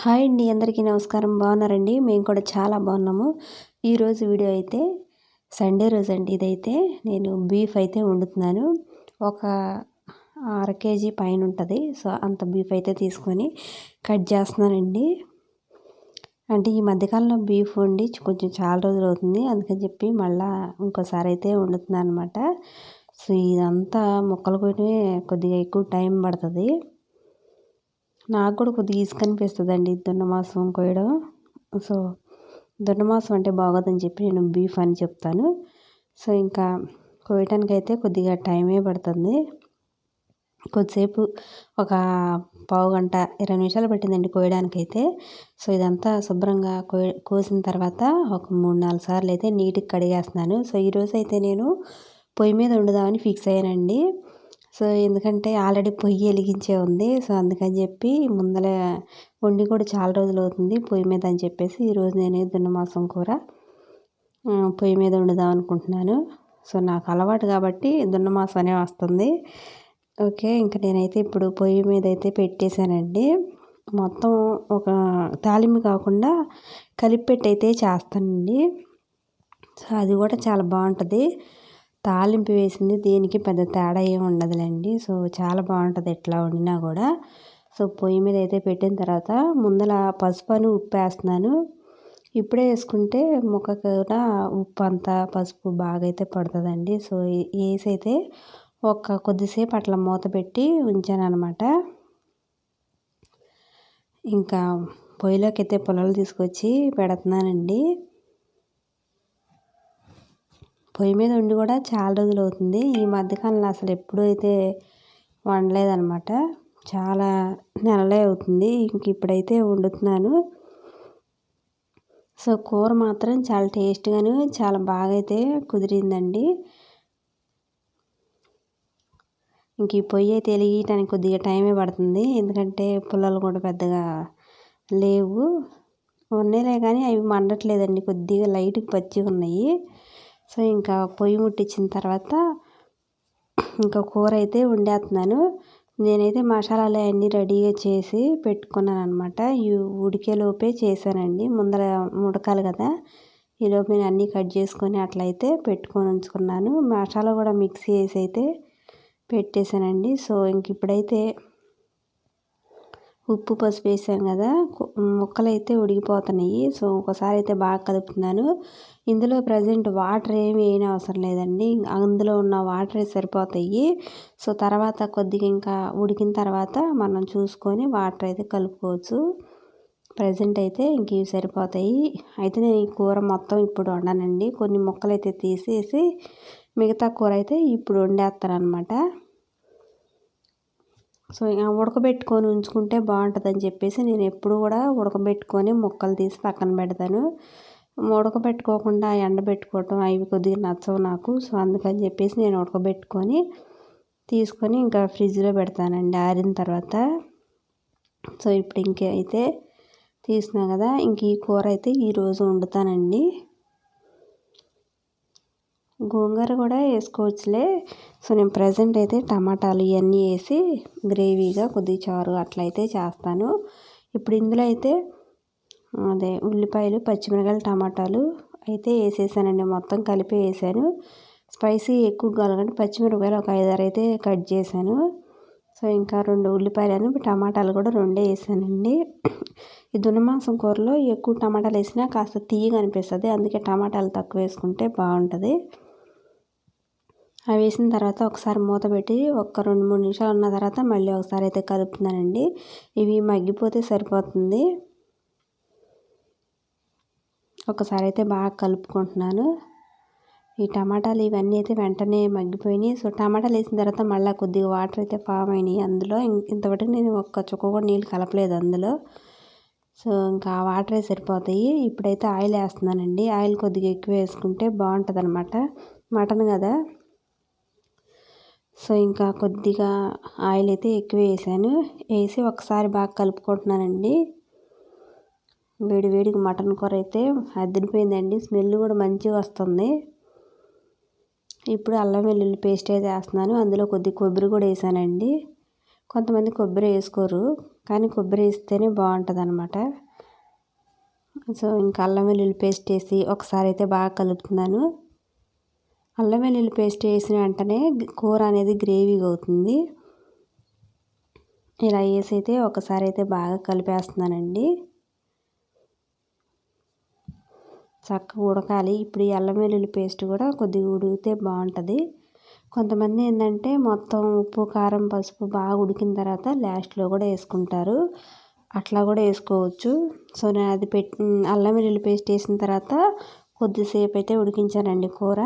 Hi అండి, అందరికీ నమస్కారం. బాగున్నారండి? మేము కూడా చాలా బాగున్నాము. ఈరోజు వీడియో అయితే సండే రోజు అండి. ఇదైతే నేను బీఫ్ అయితే వండుతున్నాను. ఒక అర కేజీ పైన ఉంటుంది. సో అంత బీఫ్ అయితే తీసుకొని కట్ చేస్తున్నానండి. అంటే ఈ మధ్యకాలంలో బీఫ్ వండి కొంచెం చాలా రోజులు అవుతుంది, అందుకని చెప్పి మళ్ళీ ఇంకోసారి అయితే వండుతున్నాను అనమాట. సో ఇదంతా ముక్కలు కొట్టి కొద్దిగా ఎక్కువ టైం పడుతుంది. నాకు కూడా కొద్దిగా ఈజీ అనిపిస్తుందండి దున్నమాంసం కోయడం. సో దున్నమాంసం అంటే బాగోదని చెప్పి నేను బీఫ్ అని చెప్తాను. సో ఇంకా కోయటానికి అయితే కొద్దిగా టైమే పడుతుంది. కొద్దిసేపు ఒక పావు గంట 20 నిమిషాలు పట్టిందండి కోయడానికైతే. సో ఇదంతా శుభ్రంగా కోసిన తర్వాత ఒక 3-4 సార్లు అయితే నీట్గా కడిగేస్తున్నాను. సో ఈరోజు అయితే నేను పొయ్యి మీద వండుదామని ఫిక్స్ అయ్యానండి. సో ఎందుకంటే ఆల్రెడీ పొయ్యి వెలిగించే ఉంది. సో అందుకని చెప్పి ముందలే వండి కూడా చాలా రోజులు అవుతుంది పొయ్యి మీద అని చెప్పేసి ఈరోజు నేను దున్నమాంసం కూర పొయ్యి మీద వండుదాం అనుకుంటున్నాను. సో నాకు అలవాటు కాబట్టి దున్నమాంసం అనే వస్తుంది. ఓకే, ఇంకా నేనైతే ఇప్పుడు పొయ్యి మీద అయితే పెట్టేశానండి. మొత్తం ఒక తాలింపు కాకుండా కలిపి పెట్టి అయితే చేస్తానండి. సో అది కూడా చాలా బాగుంటుంది. తాలింపు వేసింది దీనికి పెద్ద తేడా ఏమి ఉండదులేండి. సో చాలా బాగుంటుంది ఎట్లా వండినా కూడా. సో పొయ్యి మీద అయితే పెట్టిన తర్వాత ముందర పసుపు ఉప్పు వేస్తున్నాను. ఇప్పుడే వేసుకుంటే ముక్క కూడా ఉప్పు అంతా పసుపు బాగా అయితే పడుతుందండి. సో వేసి అయితే ఒక కొద్దిసేపు అట్లా మూత పెట్టి ఉంచాను అనమాట. ఇంకా పొయ్యిలోకి అయితే పుల్లలు తీసుకొచ్చి పెడుతున్నానండి. పొయ్యి మీద వండి కూడా చాలా రోజులు అవుతుంది. ఈ మధ్యకాలంలో అసలు ఎప్పుడూ అయితే వండలేదన్నమాట. చాలా నెలలే అవుతుంది. ఇంక ఇప్పుడైతే వండుతున్నాను. సో కూర మాత్రం చాలా టేస్ట్గాను చాలా బాగా అయితే కుదిరిందండి. ఇంక ఈ పొయ్యి అయితే వెలిగించడానికి కొద్దిగా టైమే పడుతుంది. ఎందుకంటే పుల్లలు కూడా పెద్దగా లేవు, ఉన్నాయిలే కానీ అవి మండట్లేదండి, కొద్దిగా లైట్గా పచ్చిగా ఉన్నాయి. సో ఇంకా పొయ్యి ముట్టించిన తర్వాత ఇంకా కూర అయితే వండేస్తున్నాను. నేనైతే మసాలాలు అన్నీ రెడీగా చేసి పెట్టుకున్నాను అనమాట. ఈ ఉడికేలోపే చేశానండి. ముందర ఉడకాలి కదా, ఈలోపు నేను అన్నీ కట్ చేసుకొని అట్లయితే పెట్టుకొని ఉంచుకున్నాను. మసాలా కూడా మిక్సీ వేసి అయితే పెట్టేశానండి. సో ఇంక ఇప్పుడైతే ఉప్పు పసుపు వేసాను కదా, ముక్కలు అయితే ఉడికిపోతున్నాయి. సో ఒకసారి అయితే బాగా కలుపుతున్నాను. ఇందులో ప్రజెంట్ వాటర్ ఏమి వేయని అవసరం లేదండి, అందులో ఉన్న వాటరే సరిపోతాయి. సో తర్వాత కొద్దిగా ఇంకా ఉడికిన తర్వాత మనం చూసుకొని వాటర్ అయితే కలుపుకోవచ్చు. ప్రజెంట్ అయితే ఇంక ఇవి సరిపోతాయి. అయితే నేను ఈ కూర మొత్తం ఇప్పుడు వండానండి. కొన్ని ముక్కలు అయితే తీసేసి మిగతా కూర అయితే ఇప్పుడు వండేస్తాను అనమాట. సో ఉడకబెట్టుకొని ఉంచుకుంటే బాగుంటుందని చెప్పేసి నేను ఎప్పుడు కూడా ఉడకబెట్టుకొని ముక్కలు తీసి పక్కన పెడతాను. ఉడకబెట్టుకోకుండా ఎండబెట్టుకోవటం అవి కొద్దిగా నచ్చవు నాకు. సో అందుకని చెప్పేసి నేను ఉడకబెట్టుకొని తీసుకొని ఇంకా ఫ్రిడ్జ్లో పెడతానండి ఆరిన తర్వాత. సో ఇప్పుడు ఇంకైతే తీసినా కదా, ఇంక ఈ కూర అయితే ఈరోజు వండుతానండి. గోంగూర కూడా వేసుకోవచ్చులే. సో నేను ప్రజెంట్ అయితే టమాటాలు ఇవన్నీ వేసి గ్రేవీగా కొద్దిగా చారు అట్లయితే చేస్తాను. ఇప్పుడు ఇందులో అయితే అదే ఉల్లిపాయలు పచ్చిమిరపకాయలు టమాటాలు అయితే వేసేసానండి, మొత్తం కలిపి వేసాను. స్పైసీ ఎక్కువ కావాలంటే పచ్చిమిరపకాయలు ఒక 5-6 అయితే కట్ చేశాను. సో ఇంకా 2 ఉల్లిపాయలను టమాటాలు కూడా 2 వేసానండి. ఈ దున్నమాంసం కూరలో ఎక్కువ టమాటాలు వేసినా కాస్త తీయగా అనిపిస్తుంది, అందుకే టమాటాలు తక్కువ వేసుకుంటే బాగుంటుంది. అవి వేసిన తర్వాత ఒకసారి మూత పెట్టి ఒక 2-3 నిమిషాలు ఉన్న తర్వాత మళ్ళీ ఒకసారి అయితే కలుపుతున్నానండి. ఇవి మగ్గిపోతే సరిపోతుంది. ఒకసారి అయితే బాగా కలుపుకుంటున్నాను. ఈ టమాటాలు ఇవన్నీ అయితే వెంటనే మగ్గిపోయినాయి. సో టమాటాలు వేసిన తర్వాత మళ్ళీ కొద్దిగా వాటర్ అయితే ఫామ్ అయినాయి అందులో. ఇంతవరకు నేను ఒక్క చుక్క కూడా నీళ్ళు కలపలేదు అందులో. సో ఇంకా ఆ వాటరే సరిపోతాయి. ఇప్పుడైతే ఆయిల్ వేస్తున్నానండి. ఆయిల్ కొద్దిగా ఎక్కువ వేసుకుంటే బాగుంటుంది అనమాట, మటన్ కదా. సో ఇంకా కొద్దిగా ఆయిల్ అయితే ఎక్కువ వేసాను. వేసి ఒకసారి బాగా కలుపుకుంటున్నానండి. వేడివేడికి మటన్ కూర అయితే అదిరిపోయిందండి, స్మెల్ కూడా మంచిగా వస్తుంది. ఇప్పుడు అల్లం వెల్లుల్లి పేస్ట్ అయితే వేస్తున్నాను. అందులో కొద్దిగా కొబ్బరి కూడా వేసానండి. కొంతమంది కొబ్బరి వేసుకోరు, కానీ కొబ్బరి వేస్తేనే బాగుంటుంది అనమాట. సో ఇంకా అల్లం వెల్లుల్లి పేస్ట్ వేసి ఒకసారి అయితే బాగా కలుపుతున్నాను. అల్లం వెల్లుల్లి పేస్ట్ వేసిన వెంటనే కూర అనేది గ్రేవీగా అవుతుంది. ఇలా వేసి అయితే ఒకసారి అయితే బాగా కలిపేస్తున్నానండి. చక్కగా ఉడకాలి. ఇప్పుడు ఈ అల్లం వెల్లుల్లి పేస్ట్ కూడా కొద్దిగా ఉడికితే బాగుంటుంది. కొంతమంది ఏంటంటే మొత్తం ఉప్పు కారం పసుపు బాగా ఉడికిన తర్వాత లాస్ట్లో కూడా వేసుకుంటారు. అట్లా కూడా వేసుకోవచ్చు. సో నేను అది అల్లం వెల్లుల్లి పేస్ట్ వేసిన తర్వాత కొద్దిసేపు అయితే ఉడికించానండి కూర.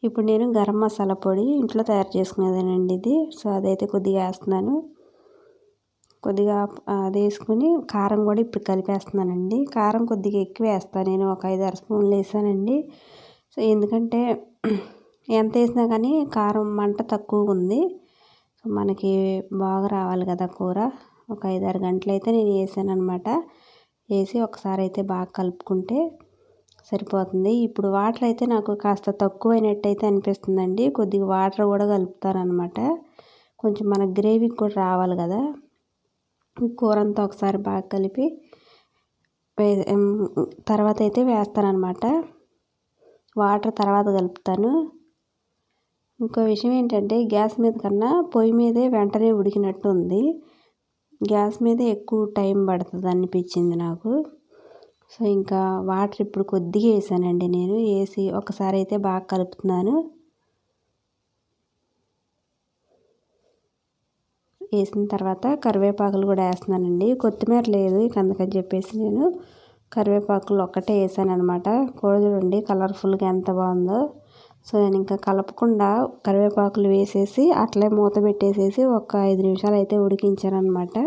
ఇప్పుడు నేను గరం మసాలా పొడి ఇంట్లో తయారు చేసుకునేదేనండి ఇది. సో అదైతే కొద్దిగా వేస్తున్నాను. కొద్దిగా అది వేసుకుని కారం కూడా ఇప్పుడు కలిపేస్తున్నానండి. కారం కొద్దిగా ఎక్కువ వేస్తాను, నేను ఒక 5-6 స్పూన్లు వేసానండి. సో ఎందుకంటే ఎంత వేసినా కానీ కారం మంట తక్కువగా ఉంది. సో మనకి బాగా రావాలి కదా కూర. ఒక 5-6 గంటలు అయితే నేను వేసాను అనమాట. వేసి ఒకసారి అయితే బాగా కలుపుకుంటే సరిపోతుంది. ఇప్పుడు వాటర్ అయితే నాకు కాస్త తక్కువైనట్టు అయితే అనిపిస్తుందండి. కొద్దిగా వాటర్ కూడా కలుపుతాను అనమాట. కొంచెం మన గ్రేవీకి కూడా రావాలి కదా. కూర అంతా ఒకసారి బాగా కలిపి తర్వాత అయితే వేస్తాను అనమాట. వాటర్ తర్వాత కలుపుతాను. ఇంకో విషయం ఏంటంటే గ్యాస్ మీద కన్నా పొయ్యి మీదే వెంటనే ఉడికినట్టు ఉంది. గ్యాస్ మీదే ఎక్కువ టైం పడుతుంది అనిపించింది నాకు. సో ఇంకా వాటర్ ఇప్పుడు కొద్దిగా వేసానండి నేను. వేసి ఒకసారి అయితే బాగా కలుపుతున్నాను. వేసిన తర్వాత కరివేపాకులు కూడా వేస్తున్నానండి. కొత్తిమీర లేదు ఇక అందుకని చెప్పేసి నేను కరివేపాకులు ఒక్కటే వేసాను అనమాట. కూర చూడండి కలర్ఫుల్గా ఎంత బాగుందో. సో నేను ఇంకా కలపకుండా కరివేపాకులు వేసేసి అట్లే మూత పెట్టేసేసి ఒక 5 నిమిషాలు అయితే ఉడికించాను అనమాట.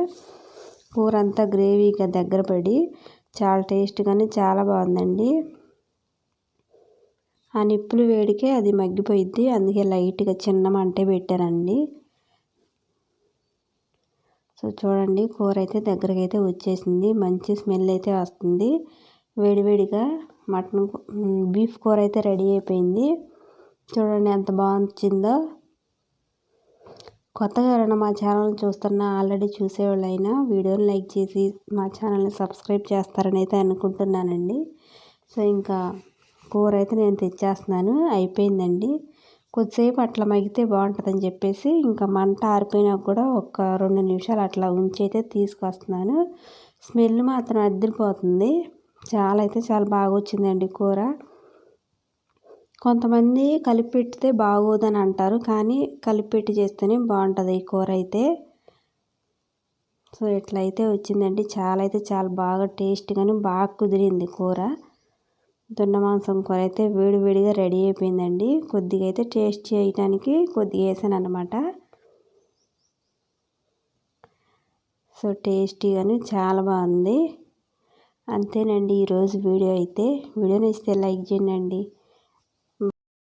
కూర అంతా గ్రేవీగా దగ్గర పడి చాలా టేస్ట్గానే చాలా బాగుందండి. ఆ నిప్పులు వేడికే అది మగ్గిపోయిద్ది. అందుకే లైట్గా చిన్న మంటే పెట్టానండి. సో చూడండి కూర అయితే దగ్గరకు అయితే వచ్చేసింది. మంచి స్మెల్ అయితే వస్తుంది. వేడివేడిగా బీఫ్ కూర అయితే రెడీ అయిపోయింది. చూడండి ఎంత బాగా వచ్చిందో. కొత్తగా ఎవరైనా మా ఛానల్ చూస్తున్నా ఆల్రెడీ చూసేవాళ్ళైనా వీడియోని లైక్ చేసి మా ఛానల్ని సబ్స్క్రైబ్ చేస్తారని అయితే అనుకుంటున్నానండి. సో ఇంకా కూర అయితే నేను తెచ్చేస్తున్నాను, అయిపోయిందండి. కొద్దిసేపు అట్లా మగ్గితే బాగుంటుందని చెప్పేసి ఇంకా మంట ఆరిపోయినా కూడా ఒక 2 నిమిషాలు అట్లా ఉంచి అయితే తీసుకొస్తున్నాను. స్మెల్ మాత్రం అదిరిపోతుంది. చాలా బాగా వచ్చిందండి కూర. కొంతమంది కలిపెట్టితే బాగోదని అంటారు, కానీ కలిపెట్టి చేస్తేనే బాగుంటుంది ఈ కూర అయితే. సో ఇట్లయితే వచ్చిందండి. చాలా బాగా టేస్ట్గాను బాగా కుదిరింది కూర. దొండ మాంసం కూర అయితే వేడివేడిగా రెడీ అయిపోయిందండి. కొద్దిగా అయితే టేస్ట్ చేయడానికి కొద్దిగా వేసాను అనమాట. సో టేస్టీగాను చాలా బాగుంది. అంతేనండి ఈరోజు వీడియో అయితే. వీడియో నచ్చితే లైక్ చేయండి.